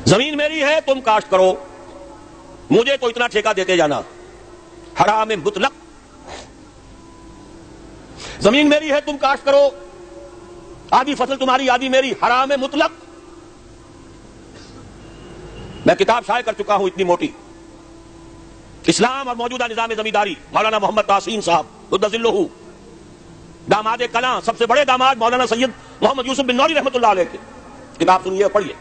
زمین میری ہے تم کاشت کرو، مجھے تو اتنا ٹھیکہ دیتے جانا، حرام مطلق۔ زمین میری ہے تم کاشت کرو، آدھی فصل تمہاری آدھی میری، حرام مطلق۔ میں کتاب شائع کر چکا ہوں اتنی موٹی، اسلام اور موجودہ نظام زمینداری، مولانا محمد تحسین صاحب قدس ذلہ، داماد کلاں، سب سے بڑے داماد مولانا سید محمد یوسف بن نوری رحمۃ اللہ علیہ کی کتاب سنیے اور پڑھیے۔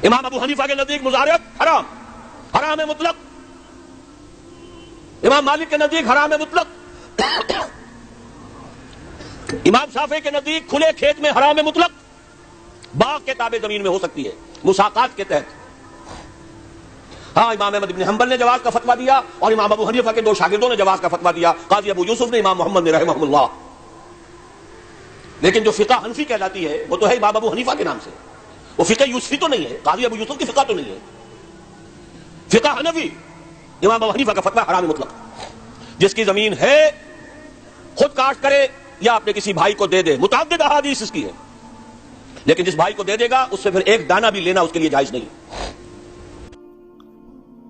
امام ابو حنیفہ کے نزدیک مزارعت حرام، حرام مطلق۔ امام مالک کے نزدیک حرام مطلق۔ امام شافعی کے نزدیک کھلے کھیت میں حرام مطلق، باغ کے تابع زمین میں ہو سکتی ہے مساقات کے تحت۔ ہاں، امام احمد بن حنبل نے جواز کا فتویٰ دیا اور امام ابو حنیفہ کے دو شاگردوں نے جواز کا فتویٰ دیا، قاضی ابو یوسف نے، امام محمد نے رحمہ اللہ۔ لیکن جو فقہ حنفی کہلاتی ہے وہ تو ہے امام ابو حنیفہ کے نام سے، وہ فقہ یوسفی تو نہیں ہے، قاضی ابو یوسف کی فقہ تو نہیں ہے، فقہ حنفی، امام ابو حنیفہ کا فتویٰ حرام مطلق۔ جس کی زمین ہے خود کاشت کرے یا اپنے کسی بھائی کو دے دے، متعدد احادیث اس کی ہے، لیکن جس بھائی کو دے دے گا اس سے پھر ایک دانہ بھی لینا اس کے لیے جائز نہیں۔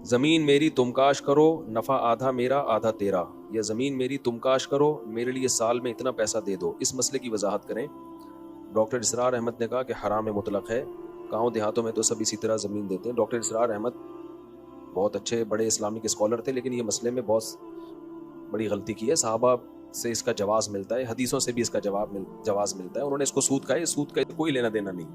زمین میری تم کاش کرو، نفع آدھا میرا آدھا تیرا، یا زمین میری تم کاش کرو، میرے لیے سال میں اتنا پیسہ دے دو، اس مسئلے کی وضاحت کریں۔ ڈاکٹر اسرار احمد نے کہا کہ حرام مطلق ہے، گاؤں دیہاتوں میں تو سب اسی طرح زمین دیتے ہیں۔ ڈاکٹر اسرار احمد بہت اچھے بڑے اسلامک اسکالر تھے، لیکن یہ مسئلے میں بہت بڑی غلطی کی ہے۔ صحابہ سے اس کا جواز ملتا ہے، حدیثوں سے بھی اس کا جواز ملتا ہے، انہوں نے اس کو سود کہا ہے، سود کا کوئی لینا دینا نہیں۔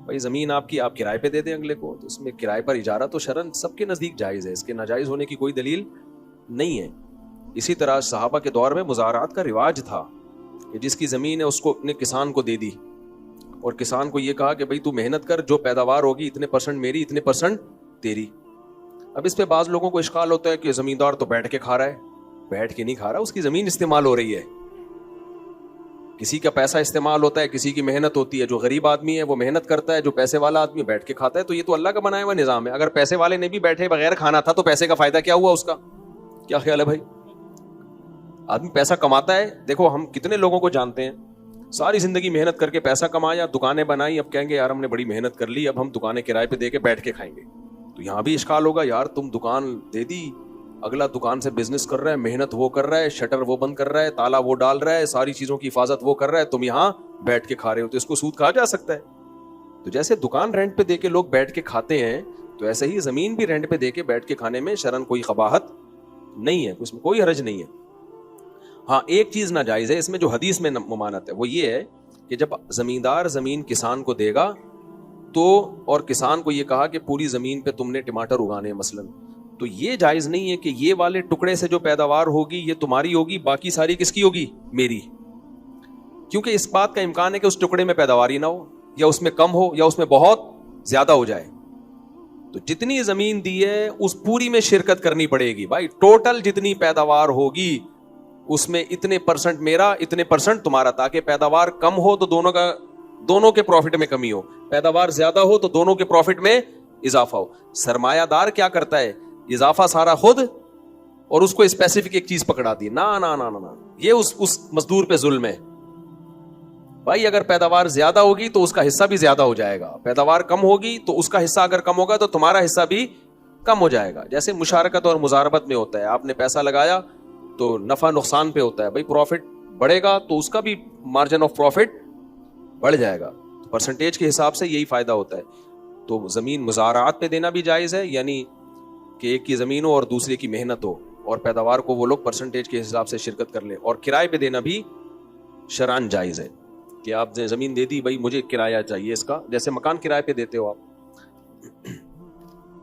بھائی زمین آپ کی، آپ کرائے پہ دے دیں اگلے کو، تو اس میں کرائے پر اجارہ تو شرعاً سب کے نزدیک جائز ہے، اس کے ناجائز ہونے کی کوئی دلیل نہیں ہے۔ اسی طرح صحابہ کے دور میں مزارعات کا رواج تھا کہ جس کی زمین ہے اس کو اپنے کسان کو دے دی، اور کسان کو یہ کہا کہ بھائی تو محنت کر، جو پیداوار ہوگی اتنے پرسنٹ میری، اتنے پرسنٹ تیری۔ اب اس پہ بعض لوگوں کو اشکال ہوتا ہے کہ زمیندار تو بیٹھ کے کھا رہا ہے، بیٹھ کے نہیں کھا رہا، اس کی زمین استعمال ہو رہی ہے، کسی کا پیسہ استعمال ہوتا ہے، کسی کی محنت ہوتی ہے، جو غریب آدمی ہے وہ محنت کرتا ہے، جو پیسے والا آدمی بیٹھ کے کھاتا ہے، تو یہ تو اللہ کا بنایا ہوا نظام ہے۔ اگر پیسے والے نے بھی بیٹھے بغیر کھانا تھا تو پیسے کا فائدہ کیا ہوا اس کا؟ کیا خیال ہے بھائی؟ آدمی پیسہ کماتا ہے، دیکھو ہم کتنے لوگوں کو جانتے ہیں ساری زندگی محنت کر کے پیسہ کمایا، دکانیں بنائی، اب کہیں گے یار ہم نے بڑی محنت کر لی، اب ہم دکانیں کرائے پہ دے کے بیٹھ کے کھائیں گے۔ تو یہاں بھی اشکال ہوگا، یار تم دکان دے دی، اگلا دکان سے بزنس کر رہا ہے، محنت وہ کر رہا ہے، شٹر وہ بند کر رہا ہے، تالا وہ ڈال رہا ہے، ساری چیزوں کی حفاظت وہ کر رہا ہے، تم یہاں بیٹھ کے کھا رہے ہو، تو اس کو سود کہا جا سکتا ہے؟ تو جیسے دکان رینٹ پہ دے کے لوگ بیٹھ کے کھاتے ہیں، تو ایسے ہی زمین بھی رینٹ پہ دے کے بیٹھ کے کھانے میں شرعاً کوئی قباحت نہیں ہے، اس میں کوئی حرج نہیں ہے۔ ہاں ایک چیز ناجائز ہے اس میں جو حدیث میں ممانعت ہے، وہ یہ ہے کہ جب زمیندار زمین کسان کو دے گا تو، اور کسان کو یہ کہا کہ پوری زمین پہ تم نے ٹماٹر اگانے ہیں مثلاً، تو یہ جائز نہیں ہے کہ یہ والے ٹکڑے سے جو پیداوار ہوگی یہ تمہاری ہوگی، باقی ساری کس کی ہوگی؟ میری، کیونکہ اس بات کا امکان ہے کہ اس ٹکڑے میں پیداوار ہی نہ ہو، یا اس میں کم ہو، یا اس میں بہت زیادہ ہو جائے۔ تو جتنی زمین دی ہے اس پوری میں شرکت کرنی پڑے گی بھائی، ٹوٹل جتنی پیداوار ہوگی اس میں اتنے پرسنٹ میرا، اتنے پرسنٹ تمہارا، تاکہ پیداوار کم ہو تو دونوں کے پروفٹ میں کمی ہو، پیداوار زیادہ ہو تو دونوں کے پروفٹ میں اضافہ ہو۔ سرمایہ دار کیا کرتا ہے؟ اضافہ سارا خود، اور اس کو اسپیسیفک ایک چیز پکڑا دی، نا نا نا نا، یہ اس مزدور پہ ظلم ہے بھائی۔ اگر پیداوار زیادہ ہوگی تو اس کا حصہ بھی زیادہ ہو جائے گا، پیداوار کم ہوگی تو اس کا حصہ اگر کم ہوگا تو تمہارا حصہ بھی کم ہو جائے گا۔ جیسے مشارکت اور مضاربت میں ہوتا ہے، آپ نے پیسہ لگایا تو نفع نقصان پہ ہوتا ہے بھائی، پروفٹ بڑھے گا تو اس کا بھی مارجن آف پروفٹ بڑھ جائے گا، پرسنٹیج کے حساب سے یہی فائدہ ہوتا ہے۔ تو زمین مزارعات پہ دینا بھی جائز ہے، یعنی کہ ایک کی زمین ہو اور دوسرے کی محنت ہو، اور پیداوار کو وہ لوگ پرسنٹیج کے حساب سے شرکت کر لیں، اور کرائے پہ دینا بھی شرعاً جائز ہے کہ آپ زمین دے دی بھائی مجھے کرایہ چاہیے اس کا، جیسے مکان کرائے پہ دیتے ہو آپ۔